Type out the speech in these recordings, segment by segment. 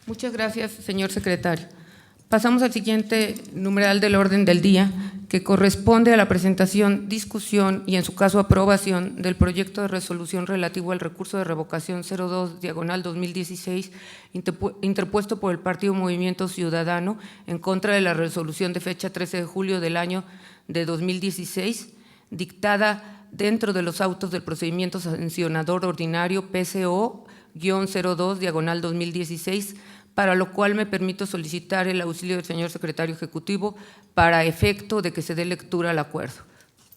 Muchas gracias, señor secretario. Pasamos al siguiente numeral del orden del día, que corresponde a la presentación, discusión y, en su caso, aprobación del proyecto de resolución relativo al recurso de revocación 02/2016 interpuesto por el Partido Movimiento Ciudadano en contra de la resolución de fecha 13 de julio del año de 2016, dictada dentro de los autos del procedimiento sancionador ordinario PCO-02/2016, para lo cual me permito solicitar el auxilio del señor secretario ejecutivo para efecto de que se dé lectura al acuerdo.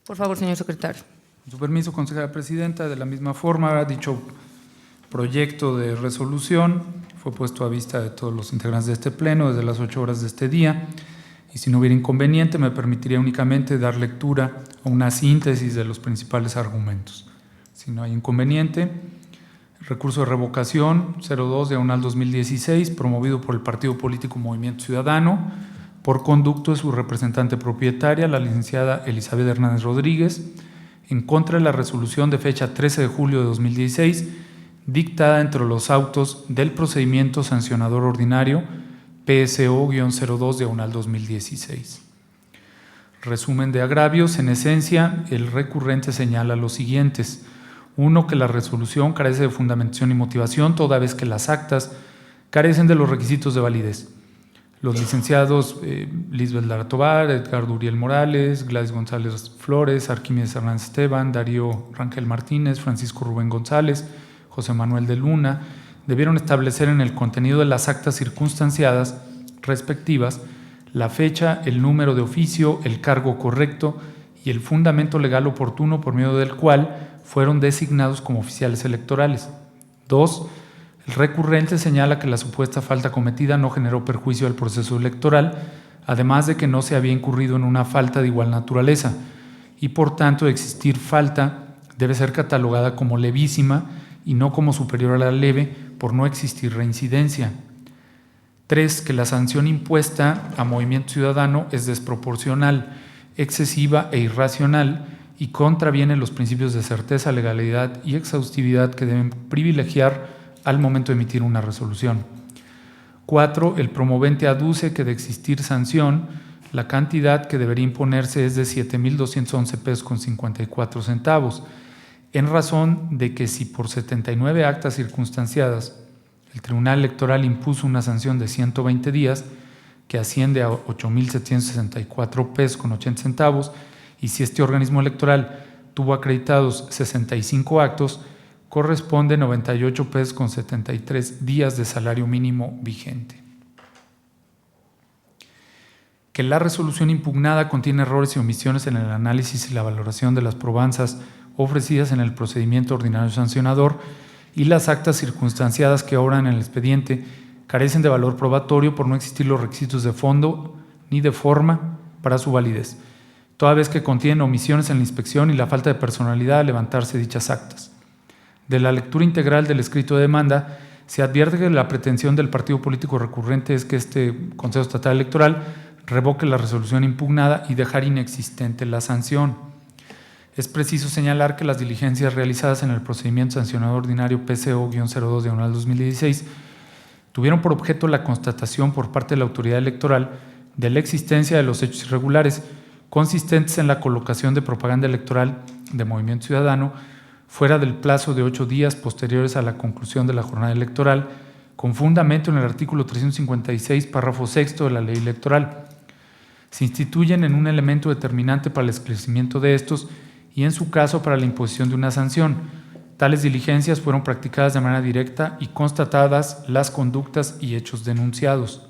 Por favor, señor secretario. Con su permiso, consejera presidenta, de la misma forma, dicho proyecto de resolución fue puesto a vista de todos los integrantes de este pleno desde las 8 horas de este día, y si no hubiera inconveniente, me permitiría únicamente dar lectura a una síntesis de los principales argumentos. Si no hay inconveniente, el recurso de revocación 02/2016, promovido por el partido político Movimiento Ciudadano, por conducto de su representante propietaria, la licenciada Elizabeth Hernández Rodríguez, en contra de la resolución de fecha 13 de julio de 2016, dictada entre los autos del procedimiento sancionador ordinario PSO-02/2016. Resumen de agravios. En esencia, el recurrente señala los siguientes. 1. Que la resolución carece de fundamentación y motivación, toda vez que las actas carecen de los requisitos de validez. Los licenciados Lisbeth Lara Tobar, Edgardo Uriel Morales, Gladys González Flores, Arquímedes Hernández Esteban, Darío Rangel Martínez, Francisco Rubén González, José Manuel de Luna, debieron establecer en el contenido de las actas circunstanciadas respectivas la fecha, el número de oficio, el cargo correcto y el fundamento legal oportuno por medio del cual fueron designados como oficiales electorales. 2. El recurrente señala que la supuesta falta cometida no generó perjuicio al proceso electoral, además de que no se había incurrido en una falta de igual naturaleza y, por tanto, de existir falta debe ser catalogada como levísima y no como superior a la leve por no existir reincidencia. 3. Que la sanción impuesta a Movimiento Ciudadano es desproporcional, excesiva e irracional y contraviene los principios de certeza, legalidad y exhaustividad que deben privilegiar al momento de emitir una resolución. 4. El promovente aduce que de existir sanción, la cantidad que debería imponerse es de 7,211 pesos con 54 centavos, en razón de que si por 79 actas circunstanciadas el Tribunal Electoral impuso una sanción de 120 días, que asciende a 8,764 pesos con 80 centavos, y si este organismo electoral tuvo acreditados 65 actos, corresponde 98 pesos con 73 días de salario mínimo vigente. Que la resolución impugnada contiene errores y omisiones en el análisis y la valoración de las probanzas ofrecidas en el procedimiento ordinario sancionador y las actas circunstanciadas que obran en el expediente carecen de valor probatorio por no existir los requisitos de fondo ni de forma para su validez, toda vez que contienen omisiones en la inspección y la falta de personalidad al levantarse dichas actas. De la lectura integral del escrito de demanda, se advierte que la pretensión del partido político recurrente es que este Consejo Estatal Electoral revoque la resolución impugnada y dejar inexistente la sanción. Es preciso señalar que las diligencias realizadas en el procedimiento sancionador ordinario PCO-02/2016 tuvieron por objeto la constatación por parte de la autoridad electoral de la existencia de los hechos irregulares consistentes en la colocación de propaganda electoral de Movimiento Ciudadano fuera del plazo de 8 días posteriores a la conclusión de la jornada electoral, con fundamento en el artículo 356, párrafo 6 de la ley electoral. Se instituyen en un elemento determinante para el esclarecimiento de estos y, en su caso, para la imposición de una sanción. Tales diligencias fueron practicadas de manera directa y constatadas las conductas y hechos denunciados.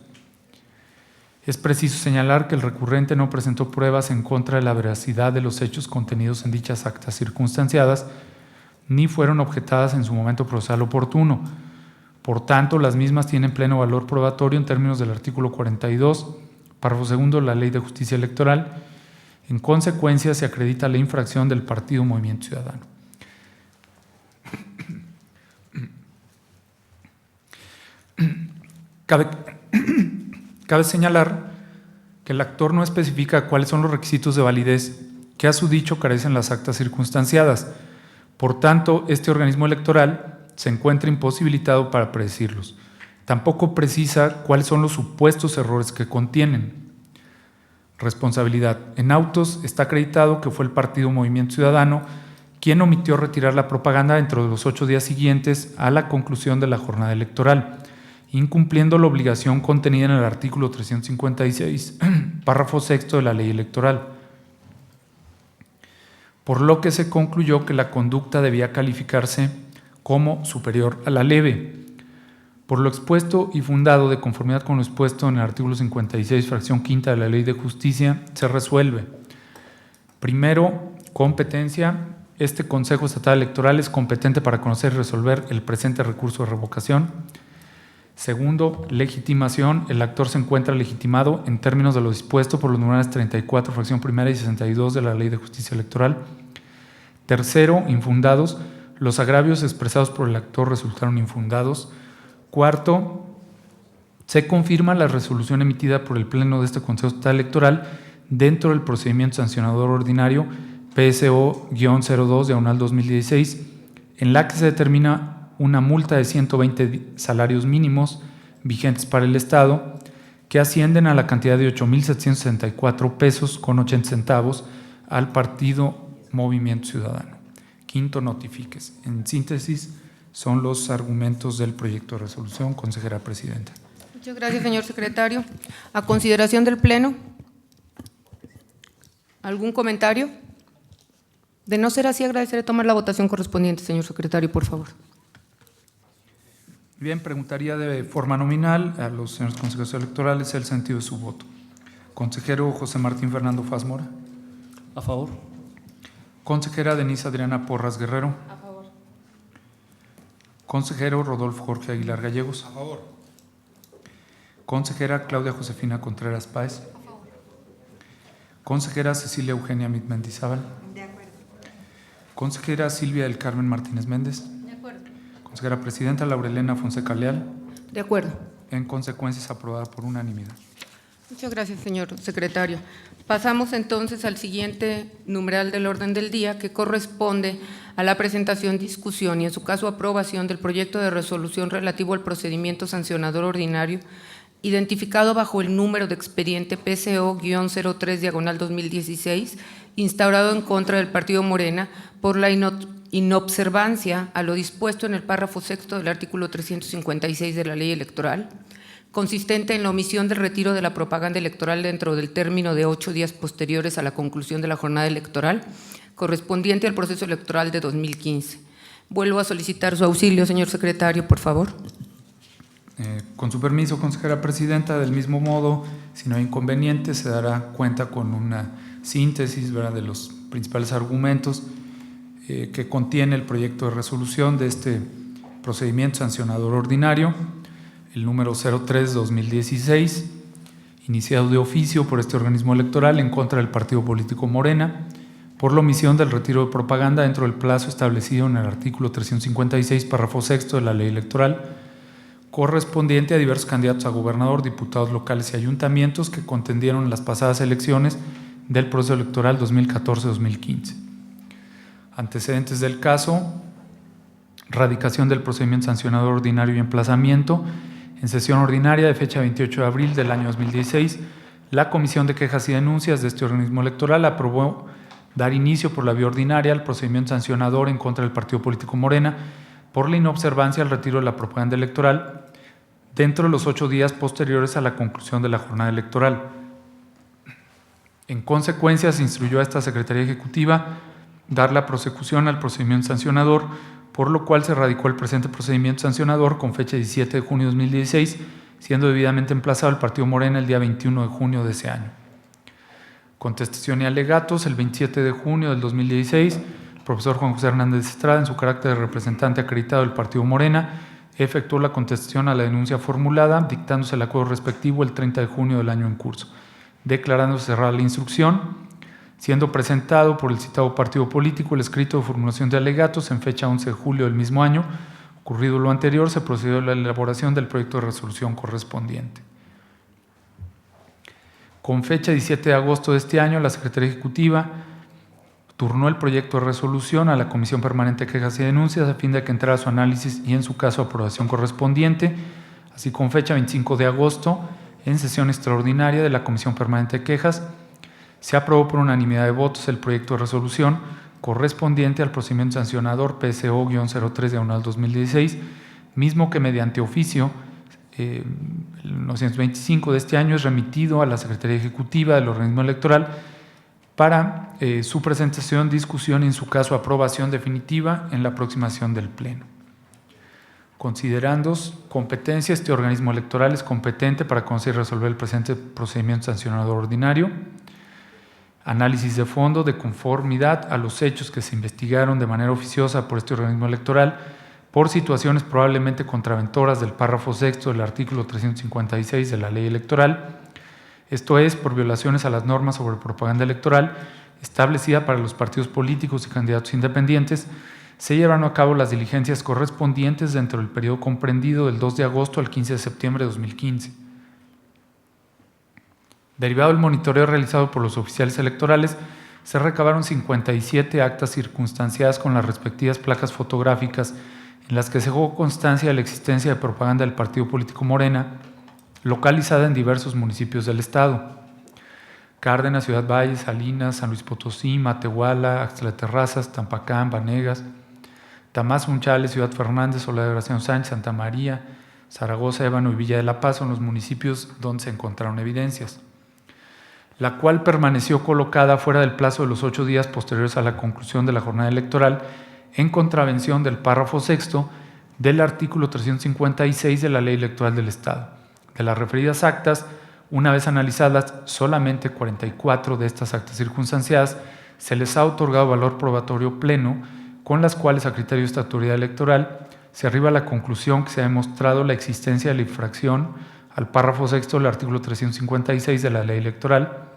Es preciso señalar que el recurrente no presentó pruebas en contra de la veracidad de los hechos contenidos en dichas actas circunstanciadas, ni fueron objetadas en su momento procesal oportuno. Por tanto, las mismas tienen pleno valor probatorio en términos del artículo 42, párrafo segundo de la Ley de Justicia Electoral. En consecuencia, se acredita la infracción del partido Movimiento Ciudadano. Cabe señalar que el actor no especifica cuáles son los requisitos de validez que a su dicho carecen las actas circunstanciadas. Por tanto, este organismo electoral se encuentra imposibilitado para predecirlos. Tampoco precisa cuáles son los supuestos errores que contienen. Responsabilidad. En autos está acreditado que fue el partido Movimiento Ciudadano quien omitió retirar la propaganda dentro de los 8 días siguientes a la conclusión de la jornada electoral, incumpliendo la obligación contenida en el artículo 356, párrafo sexto de la ley electoral, por lo que se concluyó que la conducta debía calificarse como superior a la leve. Por lo expuesto y fundado de conformidad con lo expuesto en el artículo 56, fracción quinta de la Ley de Justicia, se resuelve. Primero, competencia. Este Consejo Estatal Electoral es competente para conocer y resolver el presente recurso de revocación. Segundo, legitimación. El actor se encuentra legitimado en términos de lo dispuesto por los numerales 34, fracción primera y 62 de la Ley de Justicia Electoral. Tercero, infundados. Los agravios expresados por el actor resultaron infundados. Cuarto, se confirma la resolución emitida por el Pleno de este Consejo Estatal Electoral dentro del procedimiento sancionador ordinario PSO-02/2016, en la que se determina una multa de 120 salarios mínimos vigentes para el Estado, que ascienden a la cantidad de 8,764 pesos con 80 centavos al partido Movimiento Ciudadano. Quinto, notifíquese. En síntesis, son los argumentos del proyecto de resolución, consejera presidenta. Muchas gracias, señor secretario. A consideración del Pleno, ¿algún comentario? De no ser así, agradeceré tomar la votación correspondiente, señor secretario, por favor. Bien, preguntaría de forma nominal a los señores consejeros electorales el sentido de su voto. Consejero José Martín Fernando Faz Mora. A favor. Consejera Denise Adriana Porras Guerrero. A favor. Consejero Rodolfo Jorge Aguilar Gallegos. A favor. Consejera Claudia Josefina Contreras Páez. A favor. Consejera Cecilia Eugenia Mit Mendizábal. De acuerdo. Consejera Silvia del Carmen Martínez Méndez. De acuerdo. Consejera Presidenta Laurelena Fonseca Leal. De acuerdo. En consecuencia, es aprobada por unanimidad. Muchas gracias, señor secretario. Pasamos entonces al siguiente numeral del orden del día, que corresponde a la presentación, discusión y, en su caso, aprobación del proyecto de resolución relativo al procedimiento sancionador ordinario, identificado bajo el número de expediente PCO-03/2016, instaurado en contra del partido Morena por la inobservancia a lo dispuesto en el párrafo sexto del artículo 356 de la Ley Electoral, consistente en la omisión del retiro de la propaganda electoral dentro del término de 8 días posteriores a la conclusión de la jornada electoral, correspondiente al proceso electoral de 2015. Vuelvo a solicitar su auxilio, señor secretario, por favor. Con su permiso, consejera presidenta, del mismo modo, si no hay inconveniente, se dará cuenta con una síntesis, ¿verdad?, de los principales argumentos que contiene el proyecto de resolución de este procedimiento sancionador ordinario, el número 03/2016, iniciado de oficio por este organismo electoral en contra del partido político Morena, por la omisión del retiro de propaganda dentro del plazo establecido en el artículo 356, párrafo sexto de la Ley Electoral, correspondiente a diversos candidatos a gobernador, diputados locales y ayuntamientos que contendieron en las pasadas elecciones del proceso electoral 2014-2015. Antecedentes del caso: radicación del procedimiento sancionador ordinario y emplazamiento. En sesión ordinaria de fecha 28 de abril del año 2016, la Comisión de Quejas y Denuncias de este organismo electoral aprobó dar inicio por la vía ordinaria al procedimiento sancionador en contra del partido político Morena por la inobservancia al retiro de la propaganda electoral dentro de los 8 días posteriores a la conclusión de la jornada electoral. En consecuencia, se instruyó a esta Secretaría Ejecutiva dar la prosecución al procedimiento sancionador, por lo cual se radicó el presente procedimiento sancionador con fecha 17 de junio de 2016, siendo debidamente emplazado el partido Morena el día 21 de junio de ese año. Contestación y alegatos. El 27 de junio del 2016, el profesor Juan José Hernández Estrada, en su carácter de representante acreditado del partido Morena, efectuó la contestación a la denuncia formulada, dictándose el acuerdo respectivo el 30 de junio del año en curso, declarándose cerrada la instrucción, siendo presentado por el citado partido político el escrito de formulación de alegatos en fecha 11 de julio del mismo año. Ocurrido lo anterior, se procedió a la elaboración del proyecto de resolución correspondiente. Con fecha 17 de agosto de este año, la Secretaría Ejecutiva turnó el proyecto de resolución a la Comisión Permanente de Quejas y Denuncias a fin de que entrara su análisis y, en su caso, aprobación correspondiente, Así, con fecha 25 de agosto, en sesión extraordinaria de la Comisión Permanente de Quejas, se aprobó por unanimidad de votos el proyecto de resolución correspondiente al procedimiento sancionador PSO-03/2016, mismo que mediante oficio 925 de este año es remitido a la Secretaría Ejecutiva del organismo electoral para su presentación, discusión y, en su caso, aprobación definitiva en la próxima sesión del Pleno. Considerando competencia, este organismo electoral es competente para conocer y resolver el presente procedimiento sancionador ordinario. Análisis de fondo de conformidad a los hechos que se investigaron de manera oficiosa por este organismo electoral por situaciones probablemente contraventoras del párrafo sexto del artículo 356 de la Ley Electoral, esto es, por violaciones a las normas sobre propaganda electoral establecida para los partidos políticos y candidatos independientes. Se llevaron a cabo las diligencias correspondientes dentro del periodo comprendido del 2 de agosto al 15 de septiembre de 2015. Derivado del monitoreo realizado por los oficiales electorales, se recabaron 57 actas circunstanciadas con las respectivas placas fotográficas en las que se dejó constancia de la existencia de propaganda del partido político Morena, localizada en diversos municipios del estado: Cárdenas, Ciudad Valles, Salinas, San Luis Potosí, Matehuala, Axtla de Terrazas, Tampacán, Vanegas, Tamazo, Unchales, Ciudad Fernández, Soledad de Graciano Sánchez, Santa María, Zaragoza, Ébano y Villa de la Paz son los municipios donde se encontraron evidencias, la cual permaneció colocada fuera del plazo de los 8 días posteriores a la conclusión de la jornada electoral, en contravención del párrafo sexto del artículo 356 de la Ley Electoral del Estado. De las referidas actas, una vez analizadas, solamente 44 de estas actas circunstanciadas se les ha otorgado valor probatorio pleno, con las cuales, a criterio de esta autoridad electoral, se arriba a la conclusión que se ha demostrado la existencia de la infracción al párrafo sexto del artículo 356 de la Ley Electoral,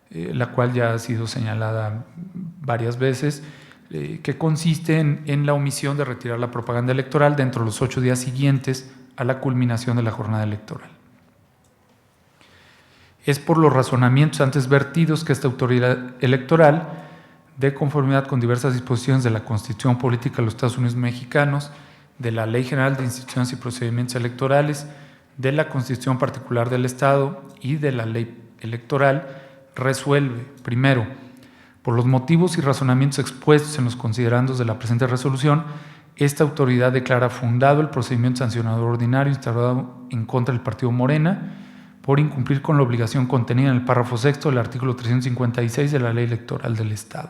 la cual ya ha sido señalada varias veces, que consiste en la omisión de retirar la propaganda electoral dentro de los 8 días siguientes a la culminación de la jornada electoral. Es por los razonamientos antes vertidos que esta autoridad electoral, de conformidad con diversas disposiciones de la Constitución Política de los Estados Unidos Mexicanos, de la Ley General de Instituciones y Procedimientos Electorales, de la Constitución Particular del Estado y de la Ley Electoral, resuelve, primero, por los motivos y razonamientos expuestos en los considerandos de la presente resolución, esta autoridad declara fundado el procedimiento sancionador ordinario instaurado en contra del partido Morena por incumplir con la obligación contenida en el párrafo sexto del artículo 356 de la Ley Electoral del Estado.